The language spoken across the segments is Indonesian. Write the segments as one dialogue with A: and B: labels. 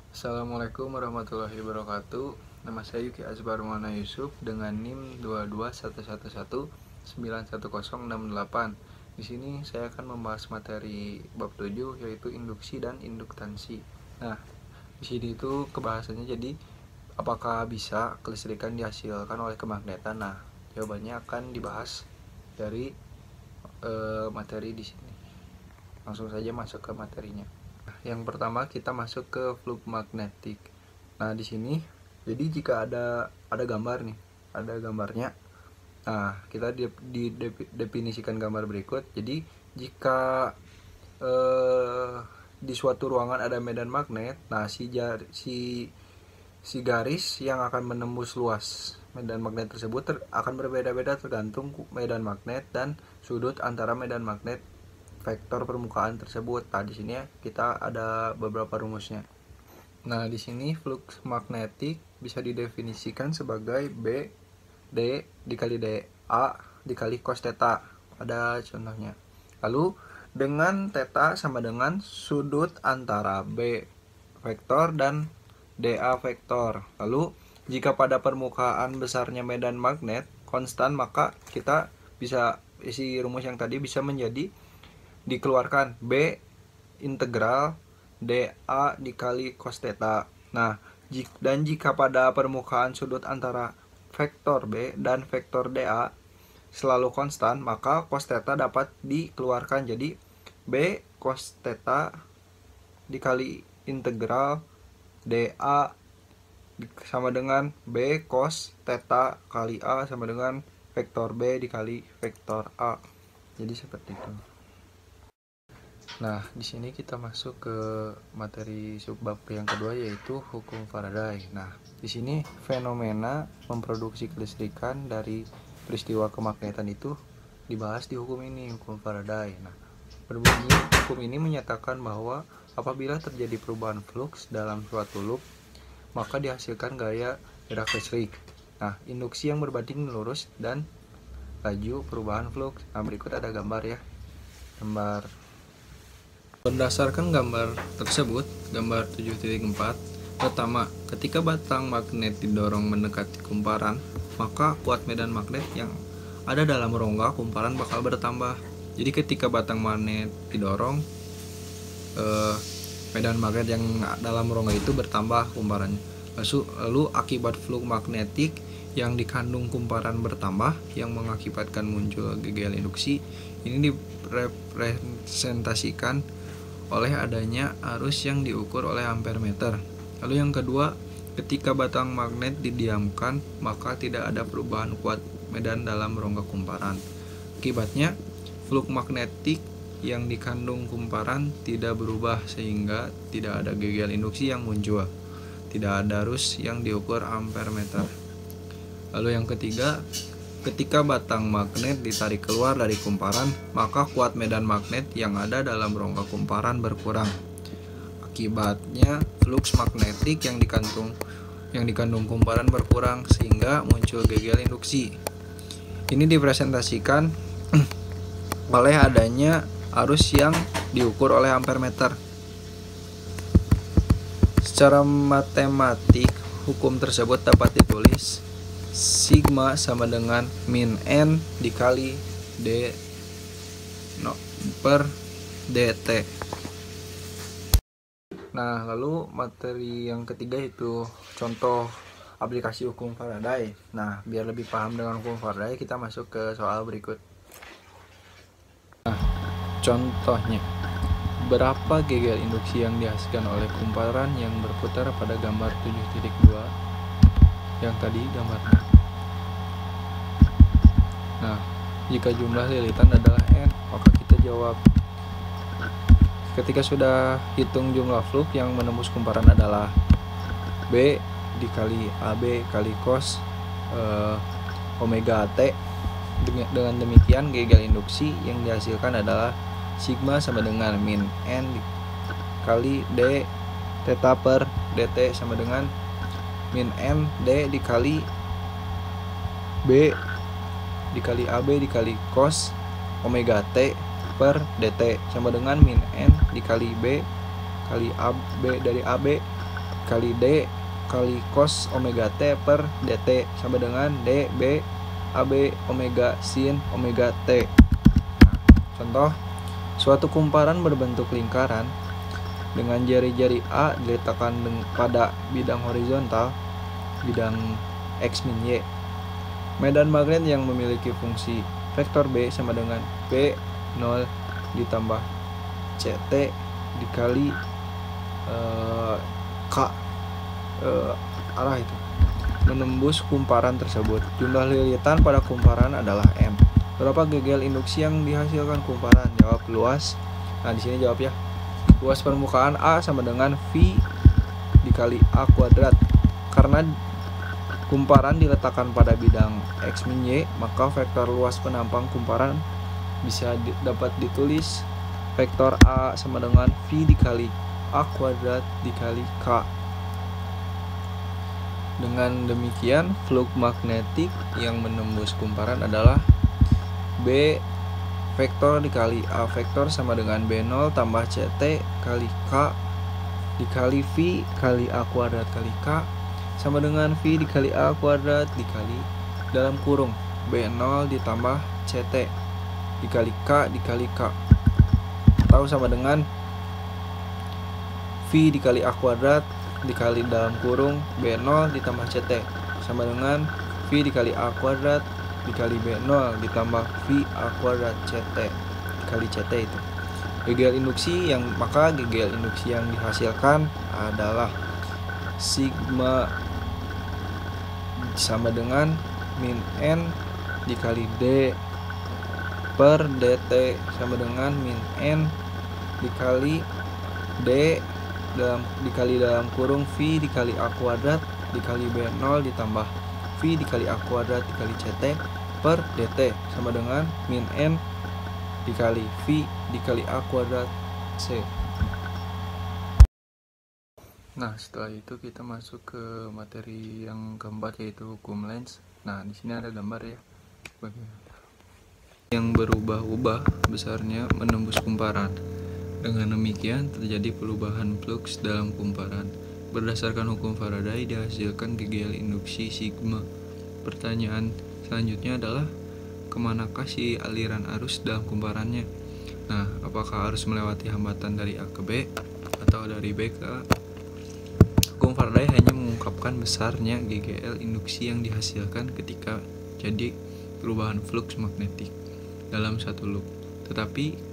A: Assalamualaikum warahmatullahi wabarakatuh. Nama saya Yuki Azbar Maulana Yusuf dengan NIM 22111911068. Di sini saya akan membahas materi bab 7 yaitu induksi dan induktansi. Nah, di sini itu kebahasannya jadi apakah bisa kelistrikan dihasilkan oleh kemagnetan? Nah, jawabannya akan dibahas dari materi di sini. Langsung saja masuk ke materinya. Yang pertama kita masuk ke flux magnetik. Nah, di sini jadi jika ada gambar nih, ada gambarnya. Nah, kita definisikan gambar berikut. Jadi jika di suatu ruangan ada medan magnet, nah si garis yang akan menembus luas medan magnet tersebut akan berbeda-beda tergantung medan magnet dan sudut antara medan magnet vektor permukaan tersebut. Nah, di sini kita ada beberapa rumusnya. Nah, di sini flux magnetik bisa didefinisikan sebagai B D dikali A dikali cos theta. Ada contohnya. Lalu dengan theta sama dengan sudut antara B vektor dan DA vektor. Lalu jika pada permukaan besarnya medan magnet konstan, maka kita bisa isi rumus yang tadi bisa menjadi dikeluarkan B integral DA dikali cos theta. Nah, jika pada permukaan sudut antara vektor B dan vektor DA selalu konstan, maka cos theta dapat dikeluarkan jadi B cos theta dikali integral DA sama dengan B cos theta kali A sama dengan vektor B dikali vektor A. Jadi seperti itu. Nah, di sini kita masuk ke materi subbab yang kedua yaitu hukum Faraday. Nah, di sini fenomena memproduksi kelistrikan dari peristiwa kemagnetan itu dibahas di hukum ini, hukum Faraday. Nah, berbunyi hukum ini menyatakan bahwa apabila terjadi perubahan flux dalam suatu loop, maka dihasilkan gaya gerak listrik. Nah, induksi yang berbanding lurus dan laju perubahan flux. Nah, berikut ada gambar ya. Berdasarkan gambar tersebut, gambar 7.4, pertama, ketika batang magnet didorong mendekati kumparan, maka kuat medan magnet yang ada dalam rongga kumparan bakal bertambah. Jadi ketika batang magnet didorong, medan magnet yang dalam rongga itu bertambah kumparannya. Lalu akibat flux magnetik yang dikandung kumparan bertambah yang mengakibatkan muncul GGL induksi. Ini direpresentasikan oleh adanya arus yang diukur oleh ampere meter. Lalu yang kedua, ketika batang magnet didiamkan, maka tidak ada perubahan kuat medan dalam rongga kumparan. Akibatnya, flux magnetik yang dikandung kumparan tidak berubah sehingga tidak ada GGL induksi yang muncul. Tidak ada arus yang diukur ampere meter. Lalu yang ketiga, ketika batang magnet ditarik keluar dari kumparan, maka kuat medan magnet yang ada dalam rongga kumparan berkurang. Akibatnya, flux magnetik yang dikandung kumparan berkurang sehingga muncul GGL induksi. Ini dipresentasikan oleh adanya arus yang diukur oleh ampere meter. Secara matematik, hukum tersebut dapat ditulis sigma sama dengan min N dikali D per dt. Nah, lalu materi yang ketiga itu contoh aplikasi hukum Faraday. Nah, biar lebih paham dengan hukum Faraday, kita masuk ke soal berikut. Nah, contohnya, berapa GGL induksi yang dihasilkan oleh kumparan yang berputar pada gambar 7.2 yang tadi gambarnya. Nah, jika jumlah lilitan adalah N, maka kita jawab. Ketika sudah hitung jumlah flux yang menembus kumparan adalah B dikali AB kali cos omega T. Dengan demikian GGL induksi yang dihasilkan adalah sigma sama dengan min N kali D theta per dt sama dengan min N D dikali B dikali AB dikali cos omega T per dt sama dengan min N dikali B kali AB dari AB dikali D kali cos omega T per dt sama dengan dB AB omega sin omega T. Nah, contoh, suatu kumparan berbentuk lingkaran dengan jari-jari A diletakkan pada bidang horizontal, bidang X min Y. Medan magnet yang memiliki fungsi vektor B sama dengan B0 ditambah CT dikali K arah itu menembus kumparan tersebut. Jumlah lilitan pada kumparan adalah M. Berapa gegel induksi yang dihasilkan kumparan? Jawab luas. Nah, di sini jawab ya. Luas permukaan A sama dengan V dikali A kuadrat. Karena kumparan diletakkan pada bidang X min Y, maka vektor luas penampang kumparan bisa dapat ditulis vektor A sama dengan V dikali A kuadrat dikali K. Dengan demikian, flux magnetik yang menembus kumparan adalah B vektor dikali A vektor sama dengan B0 tambah CT kali K dikali V kali A kuadrat kali K sama dengan V dikali A kuadrat dikali dalam kurung B0 ditambah CT dikali K dikali K atau sama dengan V dikali A kuadrat dikali dalam kurung B0 ditambah CT sama dengan V dikali A kuadrat dikali B0 ditambah V A kuadrat CT dikali CT itu. Gegel induksi maka gegel induksi yang dihasilkan adalah sigma sama dengan min N dikali D per dt sama dengan min N dikali D dikali dalam kurung V dikali A kuadrat dikali B0 ditambah V dikali A kuadrat dikali CT per dt sama dengan min N dikali V dikali A kuadrat C. Nah, setelah itu kita masuk ke materi yang keempat, yaitu hukum Lenz. Nah, di sini ada gambar ya. Yang berubah-ubah besarnya menembus kumparan. Dengan demikian terjadi perubahan flux dalam kumparan. Berdasarkan hukum Faraday dihasilkan gegel induksi sigma. Pertanyaan selanjutnya adalah kemanakah si aliran arus dalam kumparannya? Nah, apakah harus melewati hambatan dari A ke B atau dari B ke A? Hukum Faraday hanya mengungkapkan besarnya GGL induksi yang dihasilkan ketika jadi perubahan flux magnetik dalam satu loop. Tetapi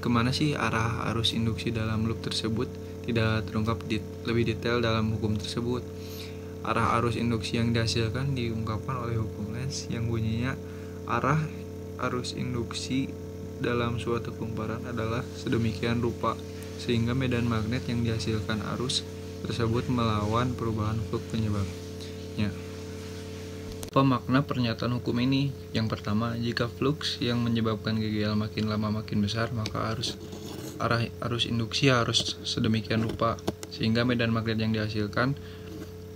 A: kemana sih arah arus induksi dalam loop tersebut tidak terungkap lebih detail dalam hukum tersebut. Arah arus induksi yang dihasilkan diungkapkan oleh hukum Lenz yang bunyinya arah arus induksi dalam suatu kumparan adalah sedemikian rupa sehingga medan magnet yang dihasilkan arus tersebut melawan perubahan flux penyebabnya. Apa makna pernyataan hukum ini? Yang pertama, jika flux yang menyebabkan GGL makin lama makin besar, maka arah arus induksi harus sedemikian rupa sehingga medan magnet yang dihasilkan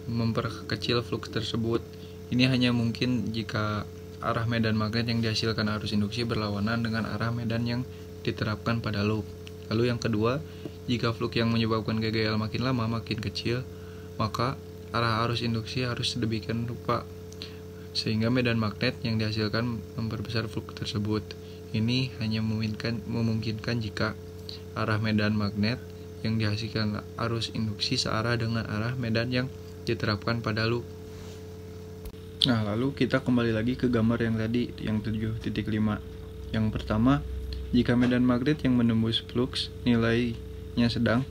A: memperkecil flux tersebut. Ini hanya mungkin jika arah medan magnet yang dihasilkan arus induksi berlawanan dengan arah medan yang diterapkan pada loop. Lalu yang kedua, jika flux yang menyebabkan GGL makin lama makin kecil, maka arah arus induksi harus sedemikian rupa sehingga medan magnet yang dihasilkan memperbesar flux tersebut. Ini hanya memungkinkan jika arah medan magnet yang dihasilkan arus induksi searah dengan arah medan yang diterapkan pada loop. Nah, lalu kita kembali lagi ke gambar yang tadi, yang 7.5. Yang pertama, jika medan magnet yang menembus flux nilainya sedang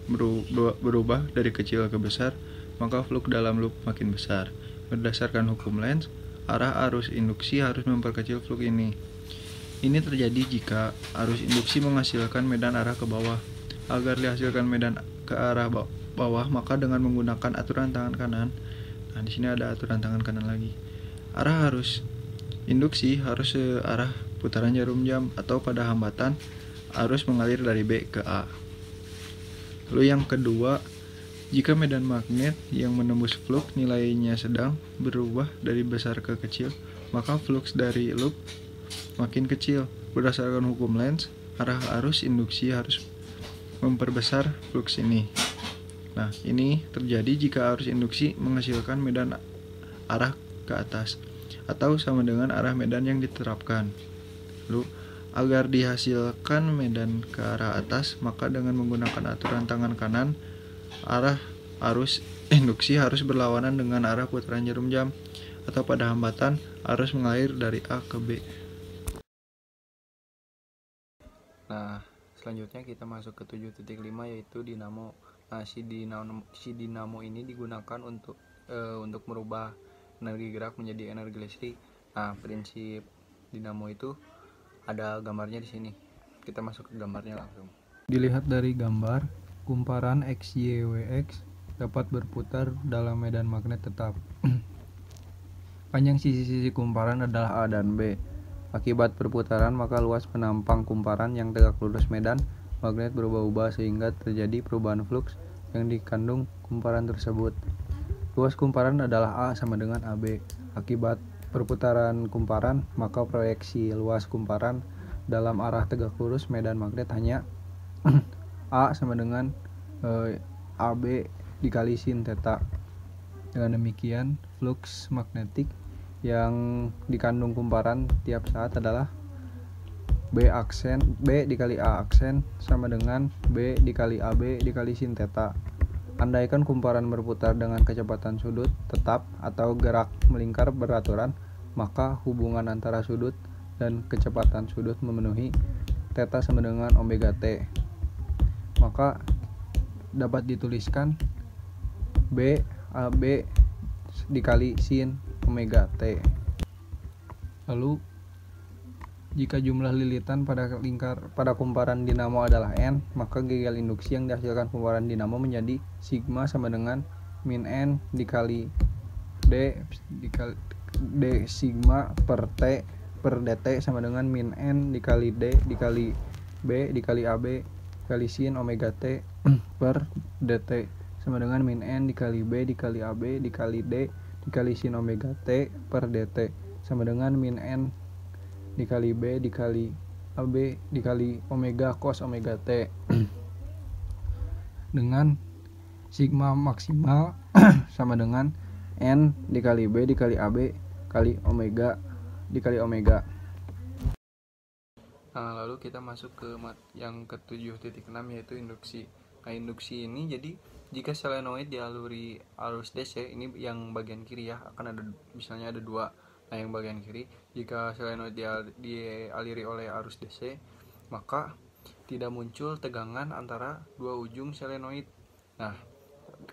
A: berubah dari kecil ke besar, maka flux dalam loop makin besar. Berdasarkan hukum Lenz, arah arus induksi harus memperkecil flux ini. Ini terjadi jika arus induksi menghasilkan medan arah ke bawah. Agar dihasilkan medan ke arah bawah, maka dengan menggunakan aturan tangan kanan. Nah, di sini ada aturan tangan kanan lagi. Arah arus induksi harus searah putaran jarum jam atau pada hambatan arus mengalir dari B ke A. Lalu yang kedua, jika medan magnet yang menembus flux nilainya sedang berubah dari besar ke kecil, maka flux dari loop makin kecil. Berdasarkan hukum Lenz, arah arus induksi harus memperbesar flux ini. Nah, ini terjadi jika arus induksi menghasilkan medan arah ke atas atau sama dengan arah medan yang diterapkan. Lalu, agar dihasilkan medan ke arah atas, maka dengan menggunakan aturan tangan kanan, arah arus induksi harus berlawanan dengan arah putaran jarum jam, atau pada hambatan arus mengalir dari A ke B. Nah, selanjutnya kita masuk ke 7.5 yaitu dinamo. Nah, si dinamo ini digunakan untuk merubah energi gerak menjadi energi listrik. Nah, prinsip dinamo itu ada gambarnya di sini. Kita masuk ke gambarnya langsung. Dilihat dari gambar, kumparan XYWX dapat berputar dalam medan magnet tetap. Panjang sisi-sisi kumparan adalah A dan B. Akibat perputaran, maka luas penampang kumparan yang tegak lurus medan magnet berubah-ubah sehingga terjadi perubahan fluks yang dikandung kumparan tersebut. Luas kumparan adalah A sama dengan AB. Akibat perputaran kumparan, maka proyeksi luas kumparan dalam arah tegak lurus medan magnet hanya A sama dengan AB dikali sin theta. Dengan demikian, flux magnetik yang dikandung kumparan tiap saat adalah B dikali A aksen sama dengan B dikali AB dikali sin theta. Andaikan kumparan berputar dengan kecepatan sudut tetap atau gerak melingkar beraturan, maka hubungan antara sudut dan kecepatan sudut memenuhi theta sama dengan omega T. Maka dapat dituliskan B AB dikali sin omega T. Lalu jika jumlah lilitan pada kumparan dinamo adalah N, maka gegel induksi yang dihasilkan kumparan dinamo menjadi sigma sama dengan min N dikali D sigma per T per dt sama dengan min N dikali D dikali B dikali AB dikali sin omega T per dt sama dengan min N dikali B dikali AB dikali D dikali sin omega T per dt sama dengan min N dikali B dikali AB dikali omega cos omega T dengan sigma maksimal sama dengan N dikali B dikali AB kali omega dikali omega. Nah, lalu kita masuk ke yang ke-7.6 yaitu induksi. Nah, induksi ini jadi jika solenoid dialiri arus DC, ini yang bagian kiri ya, akan ada misalnya ada dua. Nah, yang bagian kiri, jika solenoid dialiri oleh arus DC, maka tidak muncul tegangan antara dua ujung solenoid. Nah,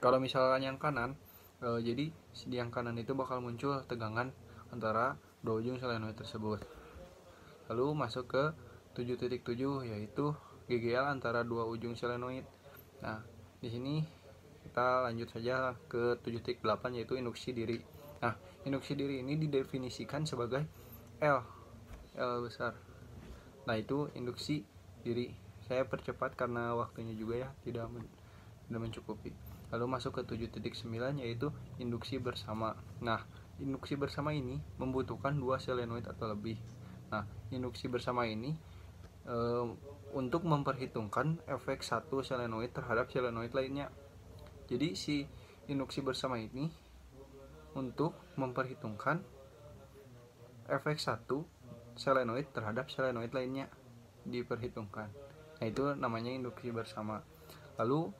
A: kalau misalnya yang kanan, jadi di yang kanan itu bakal muncul tegangan antara dua ujung solenoid tersebut. Lalu masuk ke 7.7 yaitu GGL antara dua ujung solenoid. Nah, di sini kita lanjut saja ke 7.8 yaitu induksi diri. Nah, induksi diri ini didefinisikan sebagai L besar. Nah, itu induksi diri. Saya percepat karena waktunya juga ya tidak mencukupi. Lalu masuk ke 7.9 yaitu induksi bersama. Nah, induksi bersama ini membutuhkan dua solenoid atau lebih. Nah, induksi bersama ini untuk memperhitungkan efek satu solenoid terhadap solenoid lainnya. Jadi si induksi bersama ini untuk memperhitungkan efek satu solenoid terhadap solenoid lainnya diperhitungkan. Nah, itu namanya induksi bersama. Lalu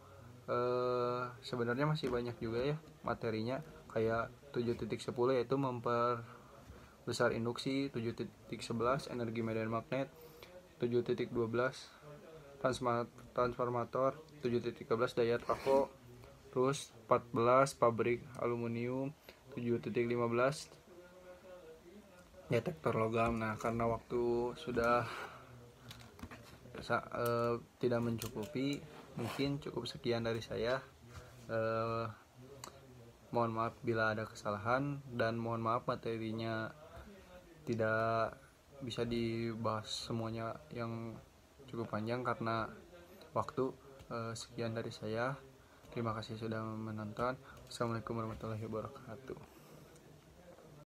A: sebenarnya masih banyak juga ya materinya, kayak 7.10 yaitu memperbesar induksi, 7.11 energi medan magnet, 7.12 transformator, 7.13 daya trafo, terus 14 pabrik aluminium, 7.15 detektor logam. Nah, karena waktu sudah tidak mencukupi, mungkin cukup sekian dari saya. Mohon maaf bila ada kesalahan, dan mohon maaf materinya tidak bisa dibahas semuanya yang cukup panjang karena waktu. Sekian dari saya. Terima kasih sudah menonton. Assalamualaikum warahmatullahi wabarakatuh.